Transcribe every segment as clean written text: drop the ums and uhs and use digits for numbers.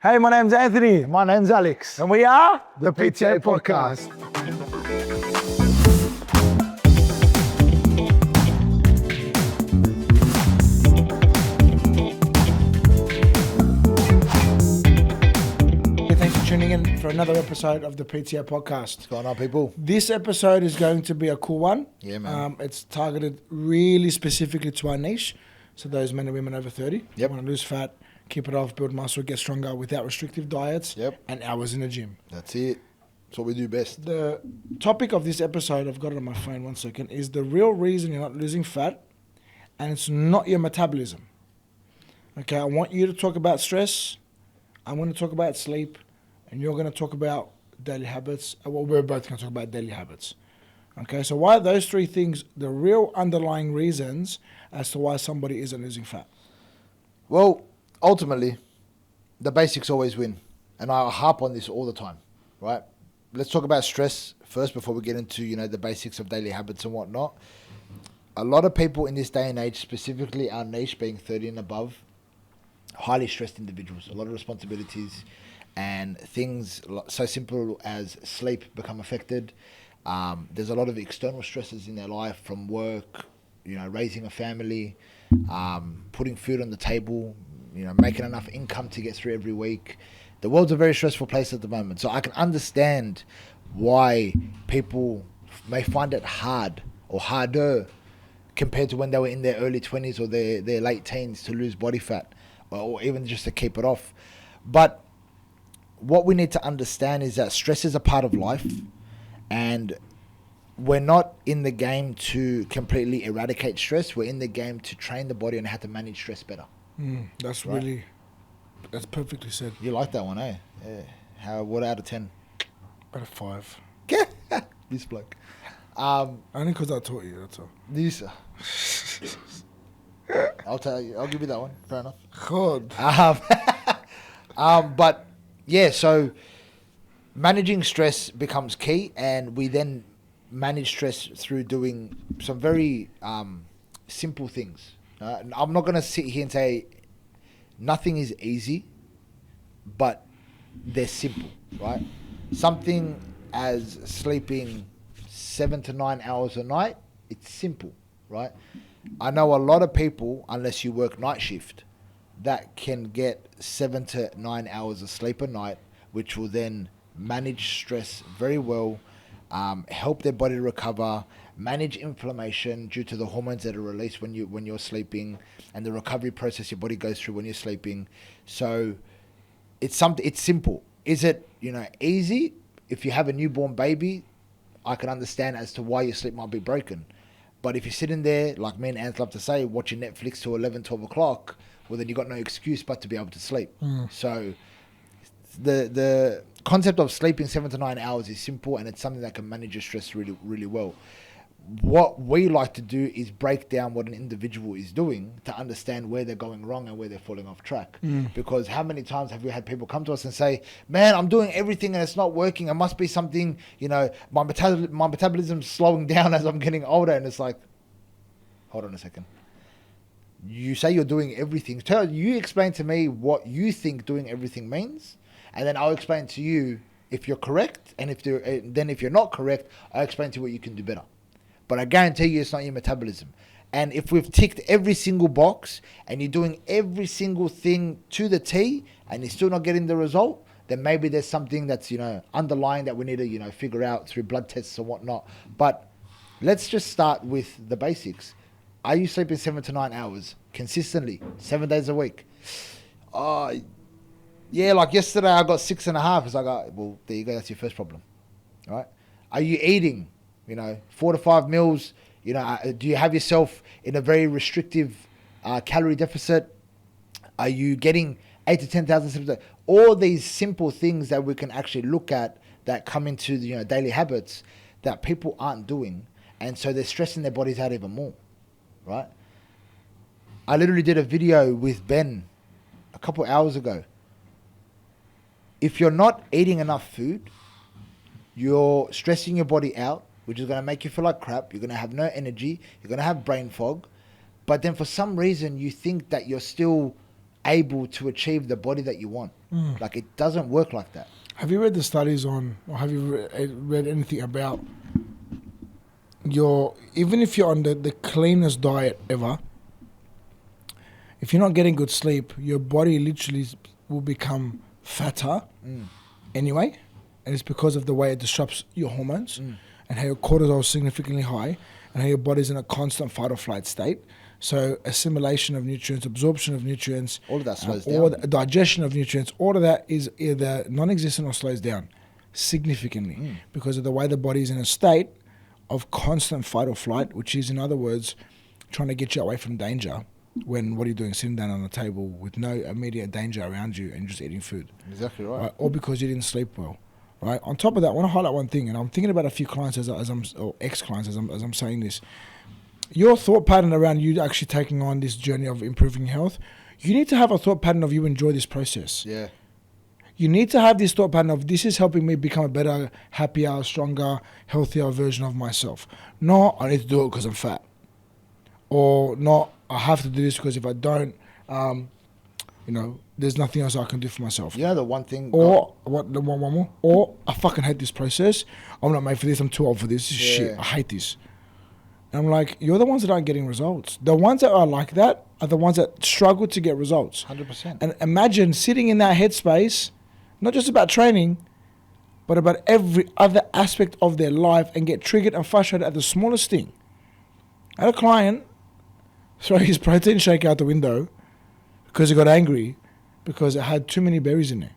Hey, my name's Anthony. My name's Alex. And we are The PTA Podcast. Thanks for tuning in for another episode of the PTA Podcast. What's going on, people? This episode is going to be a cool one. Yeah, man. It's targeted really specifically to our niche. So those men and women over 30 Yep. want to lose fat, keep it off, build muscle, get stronger without restrictive diets Yep. and hours in the gym. That's it. That's what we do best. The topic of this episode, I've got it on my phone, 1 second, is the real reason you're not losing fat, and it's not your metabolism. Okay, I want you to talk about stress. I'm going to talk about sleep, and you're going to talk about daily habits. Well, we're both going to talk about daily habits. Okay, so why are those three things the real underlying reasons as to why somebody isn't losing fat? Well, ultimately, the basics always win. And I harp on this all the time, right? Let's talk about stress first before we get into, the basics of daily habits and whatnot. A lot of people in this day and age, specifically our niche being 30 and above, highly stressed individuals, a lot of responsibilities, and things so simple as sleep become affected. There's a lot of external stresses in their life from work, raising a family, putting food on the table, making enough income to get through every week. The world's a very stressful place at the moment. So I can understand why people may find it hard or harder compared to when they were in their early 20s or their late teens to lose body fat or even just to keep it off. But what we need to understand is that stress is a part of life, and we're not in the game to completely eradicate stress. We're in the game to train the body on how to manage stress better. That's Right. that's perfectly said. You like that one, eh? Yeah. What out of 10? Out of 5. This bloke. Only because I taught you, that's all. This. I'll give you that one. Fair enough. God. But yeah, so managing stress becomes key, and we then manage stress through doing some very simple things. I'm not going to sit here and say nothing is easy, but they're simple, right? Something as sleeping 7 to 9 hours a night, it's simple, right? I know a lot of people, unless you work night shift, that can get 7 to 9 hours of sleep a night, which will then manage stress very well, help their body recover, manage inflammation due to the hormones that are released when you're sleeping, and the recovery process your body goes through when you're sleeping. So it's simple. Is it easy? If you have a newborn baby, I can understand as to why your sleep might be broken. But if you're sitting there, like me and Ant love to say, watching Netflix till 11, 12 o'clock, well, then you've got no excuse but to be able to sleep. So the concept of sleeping 7 to 9 hours is simple, and it's something that can manage your stress really, really well. What we like to do is break down what an individual is doing to understand where they're going wrong and where they're falling off track. Because how many times have we had people come to us and say, man, I'm doing everything and it's not working. It must be something, my metabolism's slowing down as I'm getting older. And it's like, hold on a second. You say you're doing everything. You explain to me what you think doing everything means, and then I'll explain to you if you're correct, and if you're not correct, I'll explain to you what you can do better. But I guarantee you it's not your metabolism. And if we've ticked every single box and you're doing every single thing to the T and you're still not getting the result, then maybe there's something that's, underlying that we need to, figure out through blood tests and whatnot. But let's just start with the basics. Are you sleeping 7 to 9 hours consistently, 7 days a week? Yeah, like yesterday I got 6.5. It's like, well, there you go. That's your first problem, right? Are you eating, 4 to 5 meals? Do you have yourself in a very restrictive calorie deficit? Are you getting 8 to 10,000 steps a day? All these simple things that we can actually look at that come into the daily habits that people aren't doing, and so they're stressing their bodies out even more, right? I literally did a video with Ben a couple hours ago. If you're not eating enough food, you're stressing your body out, which is going to make you feel like crap. You're going to have no energy. You're going to have brain fog. But then for some reason, you think that you're still able to achieve the body that you want. Like, it doesn't work like that. Have you read the studies on, or have you read anything about even if you're on the cleanest diet ever, if you're not getting good sleep, your body literally will become fatter anyway. And it's because of the way it disrupts your hormones and how your cortisol is significantly high and how your body's in a constant fight or flight state. So assimilation of nutrients, absorption of nutrients, All of that slows or down. the digestion of nutrients, all of that is either non-existent or slows down significantly because of the way the body is in a state of constant fight or flight, which is, in other words, trying to get you away from danger. When what are you doing? Sitting down on the table with no immediate danger around you and just eating food. Exactly right. Or because you didn't sleep well. Right. On top of that, I want to highlight one thing, and I'm thinking about a few clients or ex-clients as I'm saying this. Your thought pattern around you actually taking on this journey of improving health, you need to have a thought pattern of you enjoy this process. Yeah. You need to have this thought pattern of this is helping me become a better, happier, stronger, healthier version of myself. Not I need to do it because I'm fat. Or not I have to do this because if I don't, there's nothing else I can do for myself. You know the one thing... Or, one more. Or I fucking hate this process. I'm not made for this. I'm too old for this. This is shit. I hate this. And I'm like, you're the ones that aren't getting results. The ones that are like that are the ones that struggle to get results. 100%. And imagine sitting in that headspace, not just about training, but about every other aspect of their life and get triggered and frustrated at the smallest thing. I had a client throw his protein shake out the window because he got angry because it had too many berries in it.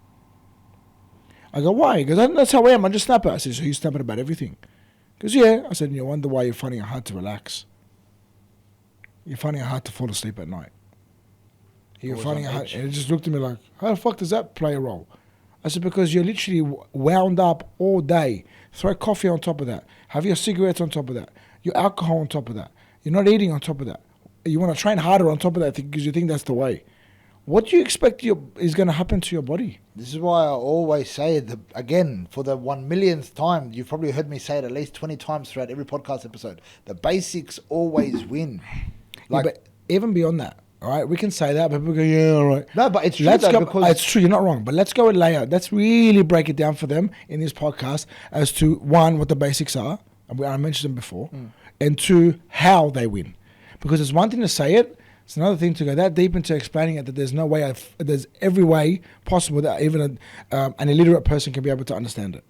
I go, why? He goes, that's how I am. I just snap it. I said, so you snap it about everything? He goes, yeah. I said, you wonder why you're finding it hard to relax. You're finding it hard to fall asleep at night. You're finding it hard. And he just looked at me like, how the fuck does that play a role? I said, because you're literally wound up all day. Throw coffee on top of that. Have your cigarettes on top of that. Your alcohol on top of that. You're not eating on top of that. You want to train harder on top of that because you think that's the way. What do you expect is going to happen to your body? This is why I always say, again, for the 1 millionth time, you've probably heard me say it at least 20 times throughout every podcast episode. The basics always win. Like, yeah, but even beyond that, all right, we can say that, but people go, yeah, all right. No, but it's true. It's true, you're not wrong. But let's go and lay out. Let's really break it down for them in this podcast as to, one, what the basics are, and I mentioned them before, and two, how they win. Because it's one thing to say it, it's another thing to go that deep into explaining it that there's no way, there's every way possible that even an illiterate person can be able to understand it.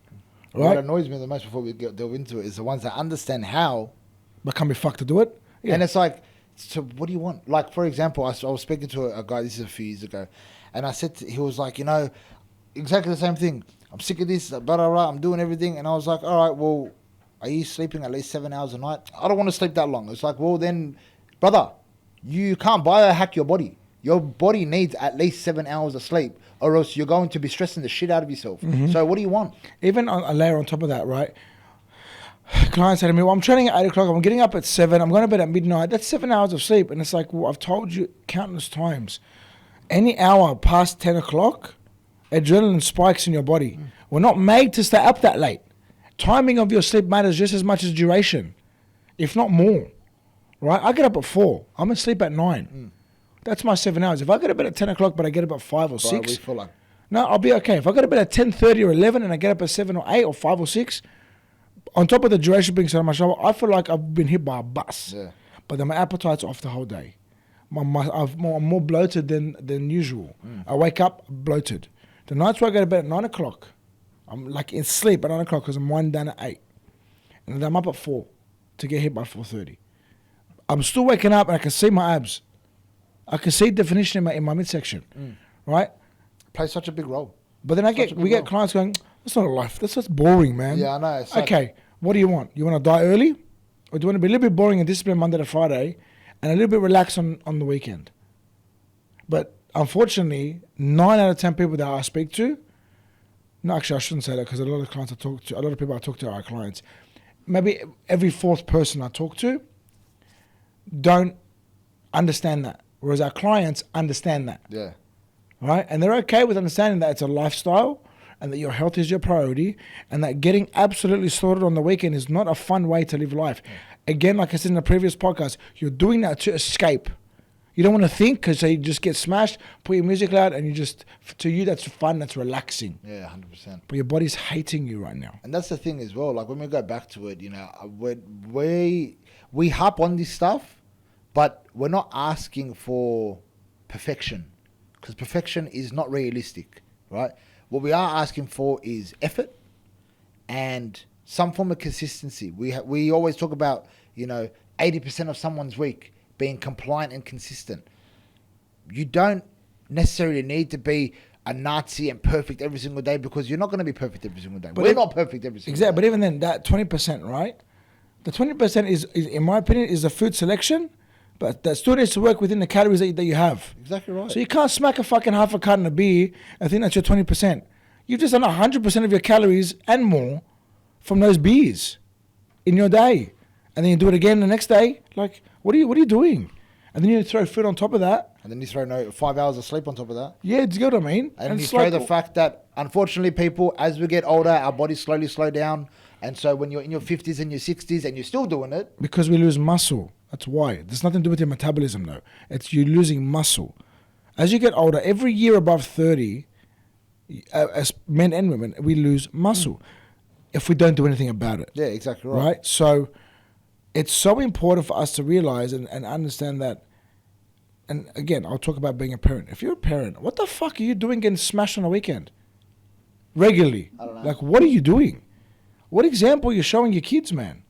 Right? What annoys me the most before we delve into it is the ones that understand how, but can't be fucked to do it. Yeah. And it's like, so what do you want? Like, for example, I was speaking to a guy, this is a few years ago, and I said, he was like, exactly the same thing. I'm sick of this, blah, blah, blah, I'm doing everything. And I was like, all right, well, are you sleeping at least 7 hours a night? I don't want to sleep that long. It's like, well, then, brother, you can't biohack your body. Your body needs at least 7 hours of sleep, or else you're going to be stressing the shit out of yourself. Mm-hmm. So what do you want? Even a layer on top of that, right? Clients say to me, well, I'm training at 8 o'clock. I'm getting up at 7. I'm going to bed at midnight. That's 7 hours of sleep. And it's like, well, I've told you countless times. Any hour past 10 o'clock, adrenaline spikes in your body. We're not made to stay up that late. Timing of your sleep matters just as much as duration, if not more. Right? I get up at 4. I'm asleep at 9. That's my 7 hours. If I get to bed at 10 o'clock, but I get up at 5 or 6, no, I'll be okay. If I go to bed at 10:30 or 11 and I get up at 7 or 8 or 5 or 6, on top of the duration being so much, I feel like I've been hit by a bus. Yeah. But then my appetite's off the whole day. I'm more bloated than usual. I wake up bloated. The nights where I go to bed at 9 o'clock, I'm like in sleep at 9 o'clock because I'm winding down at 8. And then I'm up at 4 to get hit by 4:30. I'm still waking up and I can see my abs. I can see definition in my midsection, right? Plays such a big role. But then we get clients going, that's not a life. That's boring, man. Yeah, I know. Okay, what do you want? You want to die early? Or do you want to be a little bit boring and disciplined Monday to Friday and a little bit relaxed on the weekend? But unfortunately, 9 out of 10 people that I speak to, no, actually I shouldn't say that because a lot of people I talk to are our clients. Maybe every fourth person I talk to don't understand that. Whereas our clients understand that. Yeah. Right? And they're okay with understanding that it's a lifestyle and that your health is your priority and that getting absolutely slaughtered on the weekend is not a fun way to live life. Yeah. Again, like I said in the previous podcast, you're doing that to escape. You don't want to think because you just get smashed, put your music loud, and to you, that's fun, that's relaxing. Yeah, 100%. But your body's hating you right now. And that's the thing as well. Like when we go back to it, we harp on this stuff, but we're not asking for perfection, because perfection is not realistic, right? What we are asking for is effort and some form of consistency. We always talk about 80% of someone's week being compliant and consistent. You don't necessarily need to be a Nazi and perfect every single day, because you're not going to be perfect every single day. We're not perfect every single day. Exactly, but even then, that 20%, right? The 20% is, in my opinion, is the food selection, but that still needs to work within the calories that you have. Exactly right. So you can't smack a fucking half a carton of beer and think that's your 20%. You've just done 100% of your calories and more from those beers in your day. And then you do it again the next day. Like, what are you doing? And then you throw food on top of that. And then you throw 5 hours of sleep on top of that. Yeah, do you get what I mean? And you throw the fact that, unfortunately, people, as we get older, our bodies slowly slow down. And so when you're in your 50s and your 60s and you're still doing it... Because we lose muscle. That's why. There's nothing to do with your metabolism, though. It's you losing muscle. As you get older, every year above 30, as men and women, we lose muscle if we don't do anything about it. Yeah, exactly right. Right? So it's so important for us to realize and understand that. And again, I'll talk about being a parent. If you're a parent, what the fuck are you doing getting smashed on a weekend? Regularly. I don't know. Like, what are you doing? What example are you showing your kids, man?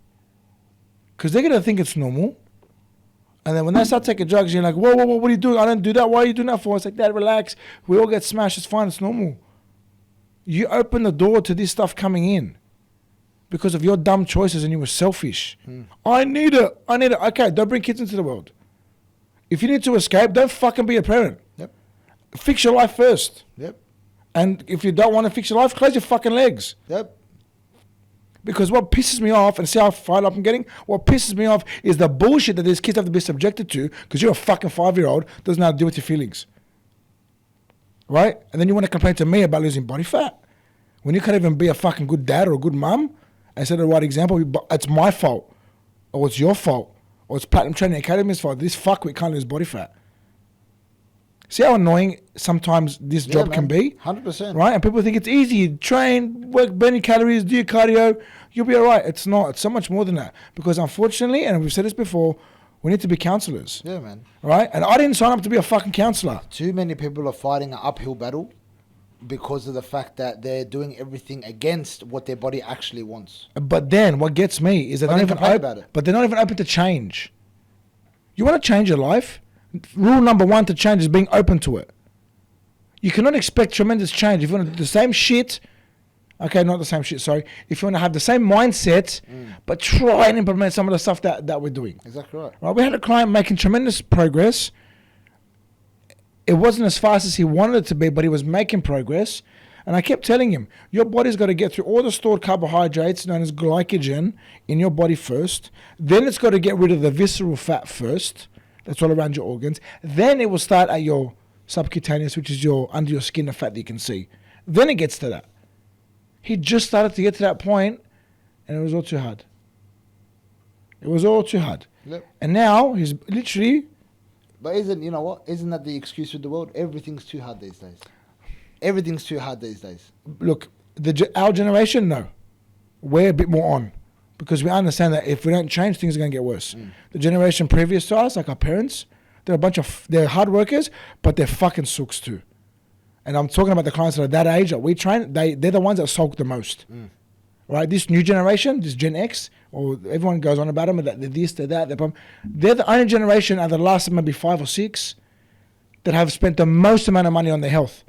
Because they're going to think it's normal. And then when they start taking drugs, you're like, whoa, what are you doing? I don't do that. Why are you doing that for? It's like, Dad, relax. We all get smashed. It's fine. It's normal. You open the door to this stuff coming in because of your dumb choices and you were selfish. I need it. Okay, don't bring kids into the world. If you need to escape, don't fucking be a parent. Yep. Fix your life first. Yep. And if you don't want to fix your life, close your fucking legs. Yep. Because what pisses me off, and see how fired up I'm getting, what pisses me off is the bullshit that these kids have to be subjected to because you're a fucking 5-year-old, doesn't know how to deal with your feelings. Right? And then you want to complain to me about losing body fat. When you can't even be a fucking good dad or a good mum and set the right example, it's my fault. Or it's your fault. Or it's Platinum Training Academy's fault. This fuckwit can't lose body fat. See how annoying sometimes this job can be? 100%. Right? And people think it's easy. Train, work, burn your calories, do your cardio. You'll be all right. It's not. It's so much more than that. Because unfortunately, and we've said this before, we need to be counselors. Yeah, man. Right? And I didn't sign up to be a fucking counselor. Too many people are fighting an uphill battle because of the fact that they're doing everything against what their body actually wants. But then what gets me is they're not even about it. But they're not even open to change. You want to change your life? Rule number 1 to change is being open to it. You cannot expect tremendous change if you want to do the same shit. Okay, not the same shit, sorry. If you want to have the same mindset, but try and implement some of the stuff that we're doing. Exactly right. Right? We had a client making tremendous progress. It wasn't as fast as he wanted it to be, but he was making progress. And I kept telling him, your body's got to get through all the stored carbohydrates known as glycogen in your body first. Then it's got to get rid of the visceral fat first. That's all around your organs. Then it will start at your subcutaneous, which is your under your skin, the fat that you can see. Then it gets to that. He just started to get to that point, and it was all too hard. It was all too hard. Yep. And now he's literally... But isn't that the excuse with the world? Everything's too hard these days. Everything's too hard these days. Look, our generation, no. We're a bit more on. Because we understand that if we don't change, things are going to get worse. The generation previous to us, like our parents, they're hard workers, but they're fucking sooks too. And I'm talking about the clients that are that age that we train, they're the ones that sulk the most. Right? This new generation, this Gen X, or everyone goes on about them, that they're this, they're that, they're the only generation out of the last maybe 5 or 6 that have spent the most amount of money on their health.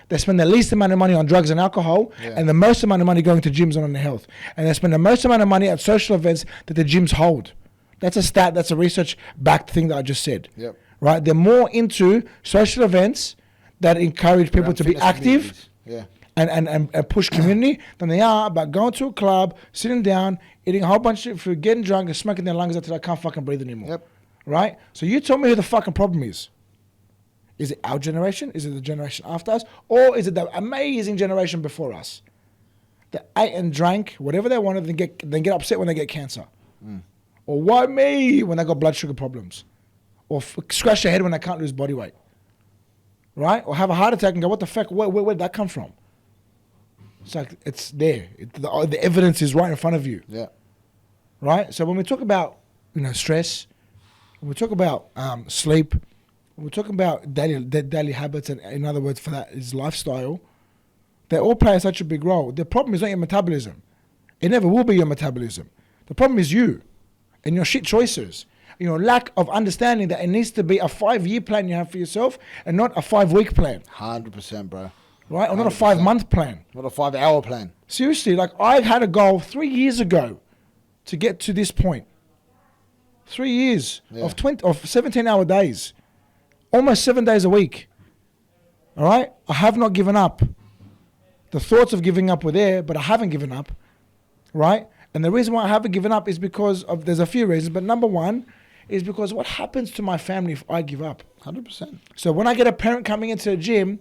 They spend the least amount of money on drugs and alcohol, and the most amount of money going to gyms and on their health. And they spend the most amount of money at social events that the gyms hold. That's a stat, that's a research-backed thing that I just said. Yep. Right? They're more into social events that encourage people to be active and push community than they are about going to a club, sitting down, eating a whole bunch of food, getting drunk, and smoking their lungs until they can't fucking breathe anymore. Yep. Right? So you tell me who the fucking problem is. Is it our generation? Is it the generation after us? Or is it the amazing generation before us that ate and drank whatever they wanted, then get upset when they get cancer? Or why me when they got blood sugar problems? or scratch their head when they can't lose body weight, right? Or have a heart attack and go, what the fuck, where did that come from? It's like, it's there. The evidence is right in front of you. Yeah. Right? So when we talk about, stress, when we talk about sleep, when we talk about daily habits, and in other words for that is lifestyle, they all play such a big role. The problem is not your metabolism. It never will be your metabolism. The problem is you and your shit choices. Your lack of understanding that it needs to be a 5-year plan you have for yourself and not a 5-week plan. 100%, bro. Right? Or 100%. not a 5-month plan. Not a 5-hour plan. Seriously, like I had a goal 3 years ago to get to this point. 3 years of 17-hour days. Almost 7 days a week. All right? I have not given up. The thoughts of giving up were there, but I haven't given up. Right? And the reason why I haven't given up is because of, there's a few reasons, but number one is because what happens to my family if I give up? 100%. So when I get a parent coming into the gym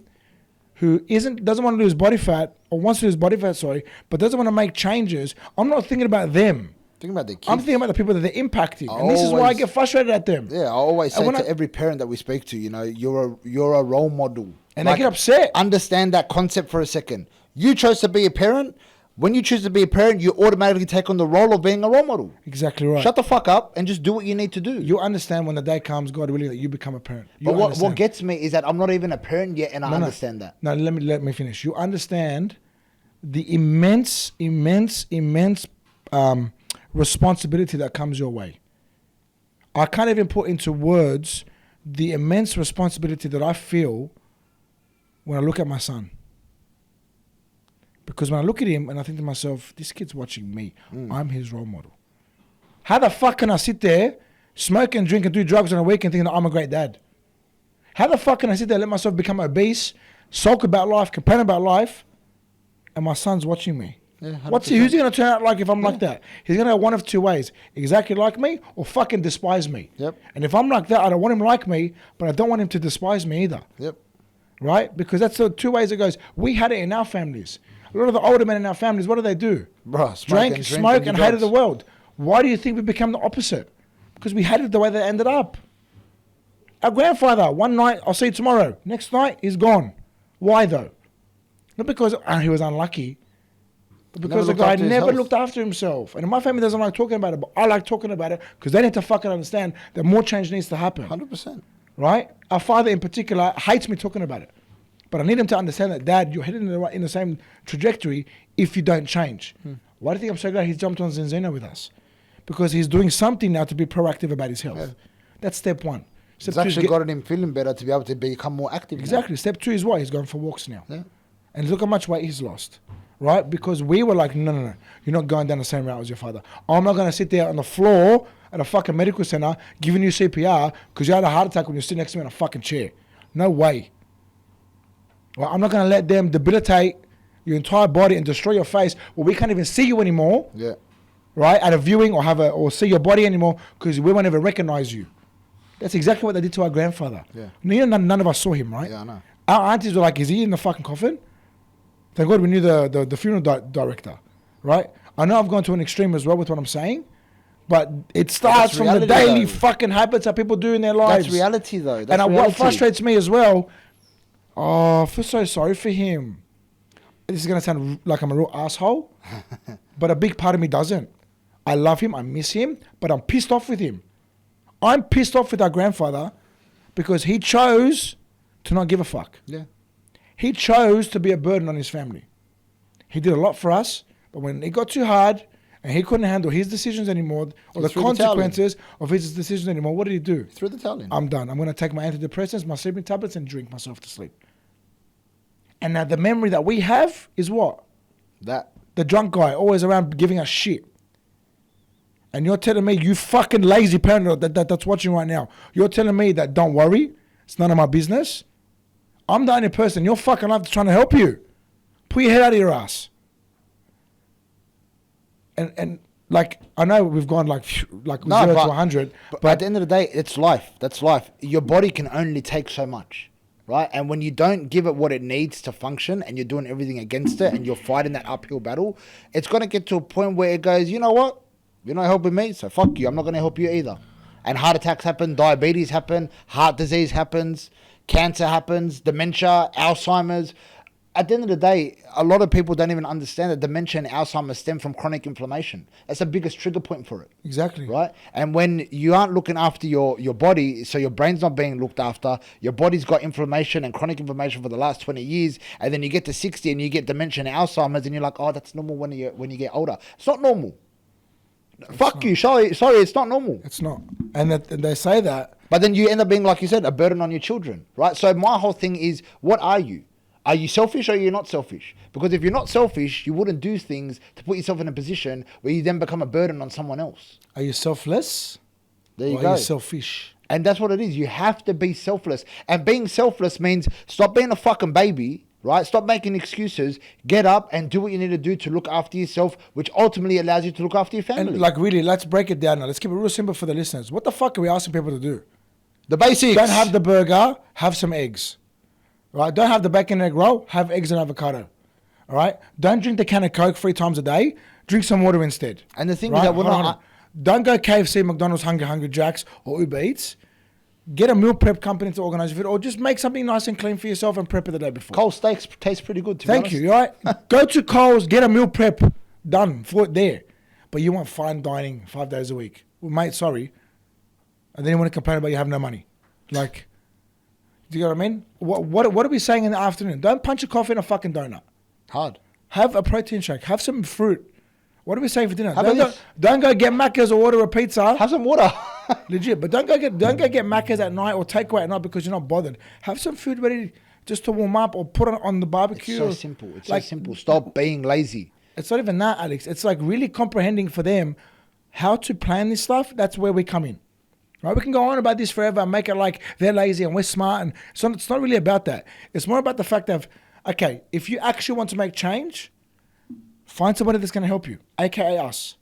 who doesn't want to lose body fat, or wants to lose body fat, but doesn't want to make changes, I'm not thinking about them. Thinking about the kids. I'm thinking about the people that they're impacting. And this is why I get frustrated at them. Yeah, I always say to every parent that we speak to, you're a role model. And they get upset. Understand that concept for a second. You chose to be a parent. When you choose to be a parent, you automatically take on the role of being a role model. Exactly right. Shut the fuck up and just do what you need to do. You understand when the day comes, God willing, that you become a parent. But what gets me is that I'm not even a parent yet, and I understand that. No, let me finish. You understand the immense responsibility that comes your way. I can't even put into words the immense responsibility that I feel when I look at my son. Because when I look at him and I think to myself, this kid's watching me. I'm his role model. How the fuck can I sit there, smoke and drink and do drugs on a weekend thinking that I'm a great dad? How the fuck can I sit there and let myself become obese, sulk about life, complain about life, and my son's watching me? Yeah, who's he going to turn out like if I'm like that? He's going to go one of two ways. Exactly like me or fucking despise me. Yep. And if I'm like that, I don't want him like me, but I don't want him to despise me either. Yep. Right? Because that's the two ways it goes. We had it in our families. A lot of the older men in our families, what do they do? Bro, Drank, smoked, and hated the world. Why do you think we become the opposite? Because we hated the way they ended up. Our grandfather, one night, I'll see you tomorrow. Next night, he's gone. Why though? Not because he was unlucky, but because the guy never looked after himself. And my family doesn't like talking about it, but I like talking about it because they need to fucking understand that more change needs to happen. 100%. Right? Our father in particular hates me talking about it. But I need him to understand that, Dad, you're heading in the same trajectory if you don't change. Why do you think I'm so glad he's jumped on Zinzina with us? Because he's doing something now to be proactive about his health. Yeah. That's step one. It's actually gotten him feeling better to be able to become more active. Exactly. Now. Step two is what? He's going for walks now. Yeah. And look how much weight he's lost. Right? Because we were like, no. You're not going down the same route as your father. I'm not going to sit there on the floor at a fucking medical center giving you CPR because you had a heart attack when you're sitting next to me in a fucking chair. No way. Well, I'm not going to let them debilitate your entire body and destroy your face. Well, we can't even see you anymore. Yeah. Right? At a viewing or see your body anymore because we won't even recognize you. That's exactly what they did to our grandfather. Yeah. None of us saw him, right? Yeah, I know. Our aunties were like, is he in the fucking coffin? Thank God we knew the funeral director, right? I know I've gone to an extreme as well with what I'm saying, but it starts from the daily fucking habits that people do in their lives. That's reality though. What frustrates me as well, I feel so sorry for him. This is going to sound like I'm a real asshole, but a big part of me doesn't. I love him, I miss him, but I'm pissed off with him. I'm pissed off with our grandfather because he chose to not give a fuck. Yeah. He chose to be a burden on his family. He did a lot for us, but when it got too hard and he couldn't handle his decisions anymore or the consequences of his decisions anymore, what did he do? He threw the towel in. I'm done. I'm going to take my antidepressants, my sleeping tablets and drink myself to sleep. And now the memory that we have is what? That. The drunk guy always around giving us shit. And you're telling me, you fucking lazy parent that's watching right now, you're telling me that don't worry, it's none of my business. I'm the only person in your fucking life that's trying to help you. Put your head out of your ass. And like, I know we've gone like 0 to 100. But at the end of the day, it's life. That's life. Your body can only take so much, right? And when you don't give it what it needs to function and you're doing everything against it and you're fighting that uphill battle, it's going to get to a point where it goes, you know what? You're not helping me, so fuck you. I'm not going to help you either. And heart attacks happen, diabetes happen, heart disease happens, cancer happens, dementia, Alzheimer's. At the end of the day, a lot of people don't even understand that dementia and Alzheimer's stem from chronic inflammation. That's the biggest trigger point for it. Exactly. Right? And when you aren't looking after your body, so your brain's not being looked after, your body's got inflammation and chronic inflammation for the last 20 years, and then you get to 60 and you get dementia and Alzheimer's, and you're like, oh, that's normal when you get older. It's not normal. Fuck you. Sorry, it's not normal. It's not. And they say that. But then you end up being, like you said, a burden on your children. Right? So my whole thing is, what are you? Are you selfish or are you not selfish? Because if you're not selfish, you wouldn't do things to put yourself in a position where you then become a burden on someone else. Are you selfless? There you or go. Are you selfish? And that's what it is. You have to be selfless. And being selfless means stop being a fucking baby, right? Stop making excuses. Get up and do what you need to do to look after yourself, which ultimately allows you to look after your family. And like really, let's break it down now. Let's keep it real simple for the listeners. What the fuck are we asking people to do? The basics. Don't have the burger, have some eggs. Right? Don't have the bacon and egg roll, have eggs and avocado. All right? Don't drink the can of Coke 3 times a day. Drink some water instead. And the thing is that we're not... Don't go KFC, McDonald's, Hungry Jacks, or Uber Eats. Get a meal prep company to organize your food, or just make something nice and clean for yourself and prep it the day before. Cole's steaks taste pretty good, to be honest. Thank you, all right? Go to Cole's, get a meal prep done for it there. But you want fine dining 5 days a week. Well, mate, sorry. And then you want to complain about you have no money. Like... Do you know what I mean? What are we saying in the afternoon? Don't punch a coffee in a fucking donut. Hard. Have a protein shake. Have some fruit. What are we saying for dinner? Don't go get Macca's or order a pizza. Have some water. Legit. But don't go get Macca's at night or takeaway at night because you're not bothered. Have some food ready just to warm up or put it on the barbecue. It's so simple. It's like, so simple. Stop being lazy. It's not even that, Alex. It's like really comprehending for them how to plan this stuff. That's where we come in. Right, we can go on about this forever and make it like they're lazy and we're smart, and so it's not really about that. It's more about the fact of, okay, if you actually want to make change, find somebody that's going to help you, aka us.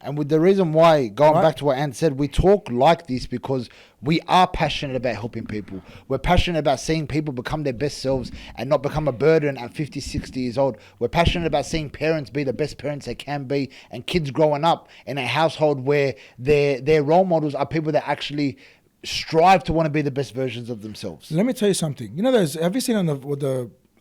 And with the reason why, going back to what Ant said, we talk like this because we are passionate about helping people. We're passionate about seeing people become their best selves and not become a burden at 50, 60 years old. We're passionate about seeing parents be the best parents they can be, and kids growing up in a household where their role models are people that actually strive to want to be the best versions of themselves. Let me tell you something. You know, have you seen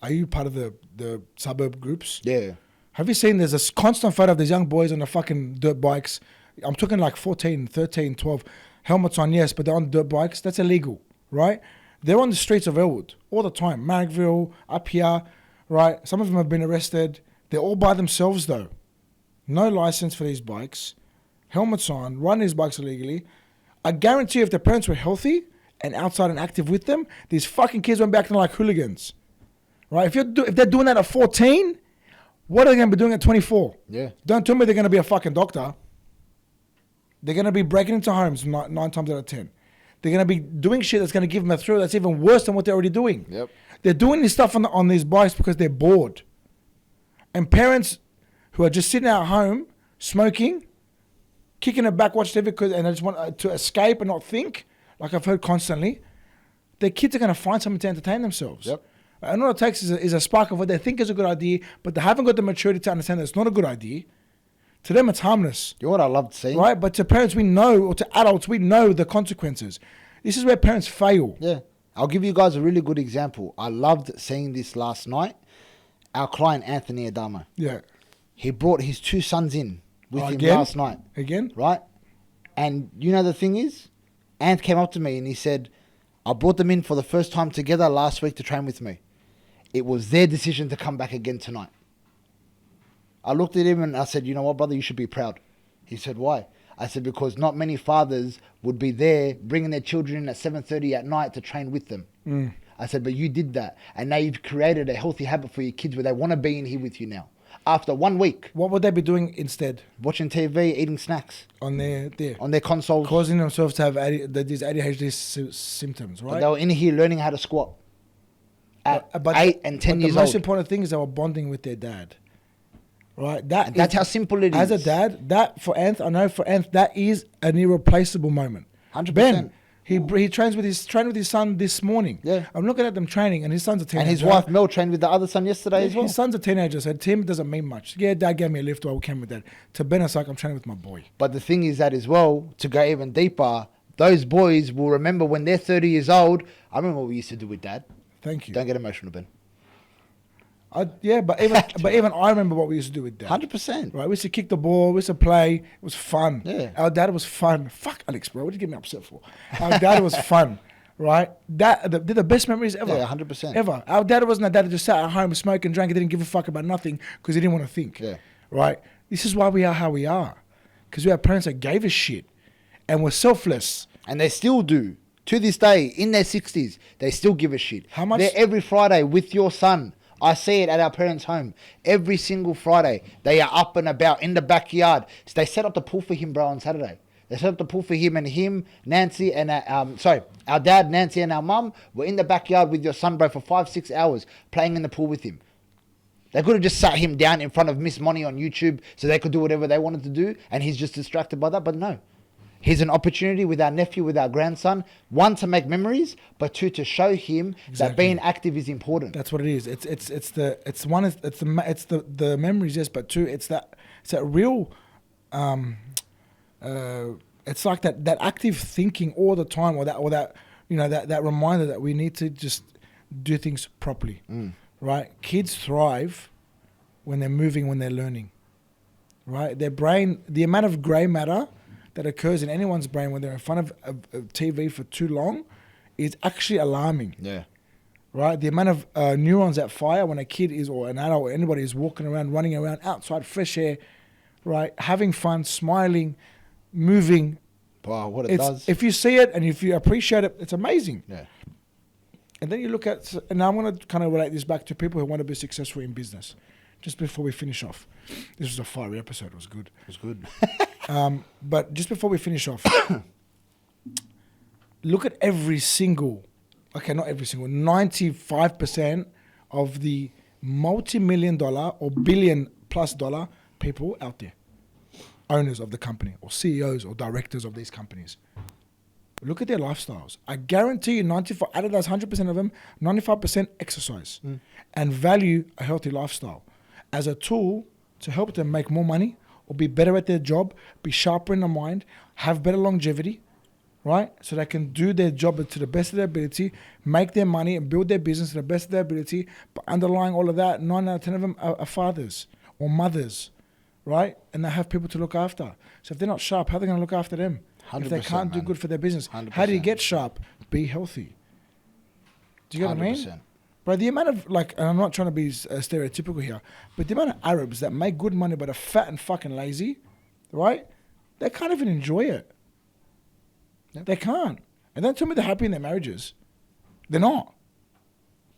are you part of the suburb groups? Yeah. Have you seen there's a constant photo of these young boys on the fucking dirt bikes? I'm talking like 14, 13, 12. Helmets on, yes, but they're on dirt bikes. That's illegal, right? They're on the streets of Elwood all the time. Marrickville, up here, right? Some of them have been arrested. They're all by themselves, though. No license for these bikes. Helmets on, riding these bikes illegally. I guarantee you if their parents were healthy and outside and active with them, these fucking kids won't be acting like hooligans, right? If they're doing that at 14... what are they going to be doing at 24? Yeah. Don't tell me they're going to be a fucking doctor. They're going to be breaking into homes 9 times out of 10. They're going to be doing shit that's going to give them a thrill that's even worse than what they're already doing. Yep. They're doing this stuff on these bikes because they're bored. And parents who are just sitting at home, smoking, kicking it back, watching TV, and they just want to escape and not think, like I've heard constantly, their kids are going to find something to entertain themselves. Yep. And all it takes is a spark of what they think is a good idea, but they haven't got the maturity to understand that it's not a good idea. To them, it's harmless. You know what I loved seeing? Right? But to parents, we know, or to adults, we know the consequences. This is where parents fail. Yeah. I'll give you guys a really good example. I loved seeing this last night. Our client, Anthony Adamo. Yeah. He brought his 2 sons in with him Again? last night. Again? Right? And you know the thing is, Ant came up to me and he said, I brought them in for the first time together last week to train with me. It was their decision to come back again tonight. I looked at him and I said, you know what, brother, you should be proud. He said, why? I said, because not many fathers would be there bringing their children in at 7:30 at night to train with them. I said, but you did that. And now you've created a healthy habit for your kids where they want to be in here with you now. After 1 week. What would they be doing instead? Watching TV, eating snacks. On their consoles. Causing themselves to have these ADHD symptoms, right? But they were in here learning how to squat. At 8 and 10 years old. The most important thing is they were bonding with their dad. Right? That's how simple it is. As a dad, that is an irreplaceable moment. 100%. Ben, he trained with his son this morning. Yeah. I'm looking at them training, and his son's a teenager. And his wife Mel trained with the other son yesterday as well. His son's a teenager, so to him it doesn't mean much. Yeah, dad gave me a lift, or I came with dad. To Ben, it's like I'm training with my boy. But the thing is that as well, to go even deeper, those boys will remember when they're 30 years old. I remember what we used to do with Dad. Thank you. Don't get emotional, Ben. But even I remember what we used to do with Dad. 100%. Right, we used to kick the ball, we used to play. It was fun. Yeah. Our dad was fun. Fuck Alex, bro. What did you get me upset for? Our dad was fun. Right? They're the best memories ever. Yeah, 100%. Ever. Our dad wasn't a dad that just sat at home, smoked and drank and didn't give a fuck about nothing because he didn't want to think. Yeah. Right? This is why we are how we are. Because we have parents that gave a shit and were selfless. And they still do. To this day, in their 60s, they still give a shit. How much? They're every Friday with your son. I see it at our parents' home. Every single Friday, they are up and about in the backyard. So they set up the pool for him, bro, on Saturday. They set up the pool for him, Nancy, and our dad, Nancy, and our mum were in the backyard with your son, bro, for 5-6 hours playing in the pool with him. They could have just sat him down in front of Miss Money on YouTube so they could do whatever they wanted to do, and he's just distracted by that. But no. Here's an opportunity with our nephew, with our grandson, one, to make memories, but two, to show him that being active is important. That's what it is. It's the memories, yes, but two, it's that real, it's like that active thinking all the time, or that that reminder that we need to just do things properly, right? Kids thrive when they're moving, when they're learning, right? Their brain, the amount of grey matter that occurs in anyone's brain when they're in front of a TV for too long is actually alarming. Yeah. Right? The amount of neurons that fire when a kid is, or an adult, or anybody is walking around, running around outside, fresh air, right? Having fun, smiling, moving. Wow, what it does. If you see it and if you appreciate it, it's amazing. Yeah. And then you look at, and I'm going to kind of relate this back to people who want to be successful in business. Just before we finish off. This was a fiery episode. It was good. It was good. But just before we finish off, look at every single, okay, not every single, 95% of the multi-million dollar or billion-plus dollar people out there, owners of the company or CEOs or directors of these companies. Look at their lifestyles. I guarantee you 95, out of those 100% of them, 95% exercise and value a healthy lifestyle as a tool to help them make more money or be better at their job, be sharper in their mind, have better longevity, right? So they can do their job to the best of their ability, make their money and build their business to the best of their ability. But underlying all of that, 9 out of 10 of them are fathers or mothers, right? And they have people to look after. So if they're not sharp, how are they going to look after them? If they can't do good for their business, 100%. How do you get sharp? Be healthy. Do you get what I mean? 100%. But the amount of, like, and I'm not trying to be stereotypical here, but the amount of Arabs that make good money but are fat and fucking lazy, right? They can't even enjoy it. Yep. They can't. And don't tell me they're happy in their marriages. They're not.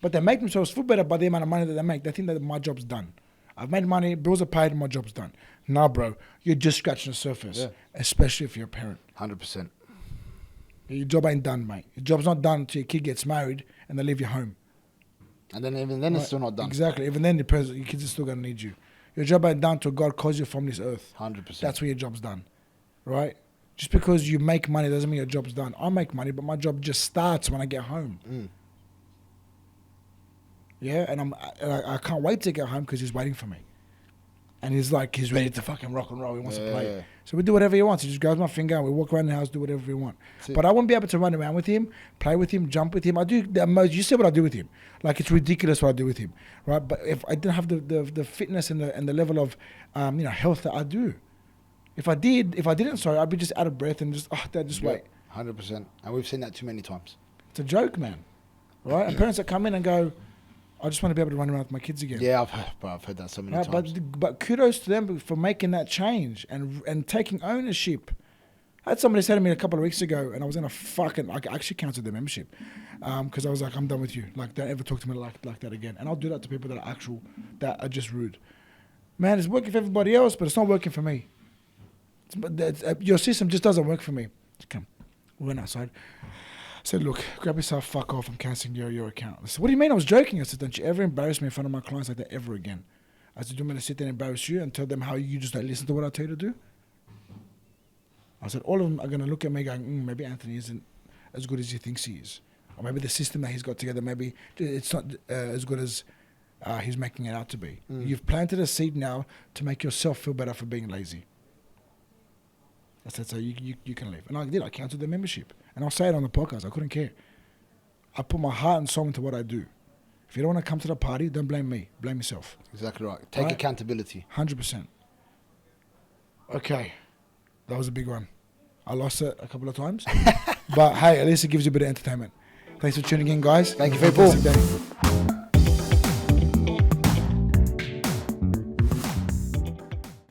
But they make themselves feel better by the amount of money that they make. They think that my job's done. I've made money, bills are paid, and my job's done. Nah, bro, you're just scratching the surface, especially if you're a parent. 100%. Your job ain't done, mate. Your job's not done until your kid gets married and they leave you home. And then even then, it's still not done. Exactly. Even then, your kids are still going to need you. Your job ain't done till God calls you from this earth. 100%. That's when your job's done, right? Just because you make money doesn't mean your job's done. I make money, but my job just starts when I get home. Yeah, and I can't wait to get home because he's waiting for me. And he's ready to fucking rock and roll. He wants to play. Yeah. So we do whatever he wants. He just grabs my finger and we walk around the house, do whatever we want. But I won't be able to run around with him, play with him, jump with him. I do the most. You see what I do with him. Like, it's ridiculous what I do with him, right? But if I didn't have the fitness and the level of health that I do, if I didn't, I'd be just out of breath and just wait. 100%. And we've seen that too many times. It's a joke, man. Right? And parents that come in and go, I just want to be able to run around with my kids again. Yeah, I've heard that so many times. But kudos to them for making that change and taking ownership. I had somebody say to me a couple of weeks ago, and I was in I actually cancelled their membership because I was like, I'm done with you. Like, don't ever talk to me like that again. And I'll do that to people that are just rude. Man, it's working for everybody else, but it's not working for me. Your system just doesn't work for me. Come, we went outside. I said, look, grab yourself, fuck off, I'm cancelling your account. I said, what do you mean? I was joking. I said, don't you ever embarrass me in front of my clients like that ever again. I said, do you want me to sit there and embarrass you and tell them how you just don't listen to what I tell you to do? I said, all of them are going to look at me going, maybe Anthony isn't as good as he thinks he is. Or maybe the system that he's got together, maybe it's not as good as he's making it out to be. You've planted a seed now to make yourself feel better for being lazy. I said, so you can leave. And I did. I cancelled their membership. And I'll say it on the podcast. I couldn't care. I put my heart and soul into what I do. If you don't want to come to the party, don't blame me. Blame yourself. Exactly right. Take Right? accountability. 100%. Okay. That was a big one. I lost it a couple of times. But hey, at least it gives you a bit of entertainment. Thanks for tuning in, guys. Thank you, people. Fantastic day.